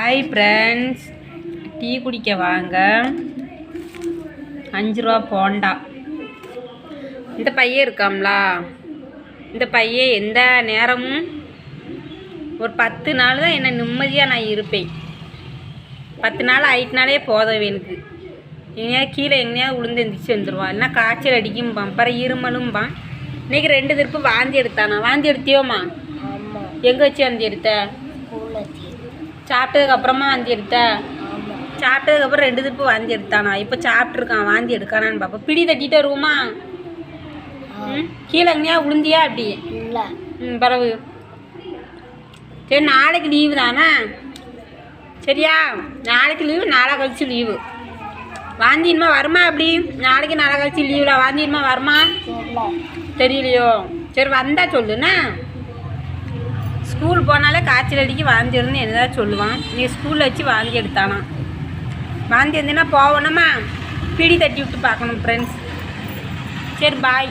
Hi friends, tea குடிக்க வாங்க. 5 ரூபா போண்டா. இந்த பையன் இருக்காம்லா, இந்த பையன் எந்த நேரமும் ஒரு 10 நாள் தான் என்ன நிம்மதியாக நான் இருப்பேன். 10 நாள் ஆயிட்டுனாலே போதும் எனக்கு. எங்கேயாவது கீழே எங்கேயாவது உளுந்து எந்திரிச்சு வந்துடுவான், இல்லைன்னா காய்ச்சல் அடிக்கும்பான், அப்புறம் இருமலும்பான். இன்றைக்கி 2 திருப்பு வாந்தி எடுத்தானா? வாந்தி எடுத்தியோம்மா? எங்கே வச்சு வாந்தி எடுத்த? சாப்பிட்டதுக்கப்புறமா வாந்தி எடுத்த? சாப்பிட்டதுக்கப்புறம் 2 திருப்பு வாந்தி எடுத்தானா? இப்போ சாப்பிட்ருக்கான், வாந்தி எடுக்கானான்னு பார்ப்போம். பிடி தட்டிட்டு வருவோமா? கீழே எங்கேயா உளுந்தியா அப்படி? பரவு. சரி, நாளைக்கு லீவு தானே? சரியா? நாளைக்கு லீவு, நாளை கழிச்சு லீவு. வாந்தின்மா வருமா? அப்படி நாளைக்கு நாளை கழிச்சு லீவில் வாந்தின்மா வருமா? தெரியலையோ? சரி, வந்தால் சொல்லுண்ணா. ஸ்கூல் போனாலே காய்ச்சல் அடிக்கி வாந்தி இருந்து என்னதான் சொல்லுவான். நீ ஸ்கூலில் வச்சு வாந்தி எடுத்தானா? வாந்தி இருந்ததுன்னா போகணுமா? பிடி தட்டி விட்டு பார்க்கணும் ஃப்ரெண்ட்ஸ். சரி, பாய்.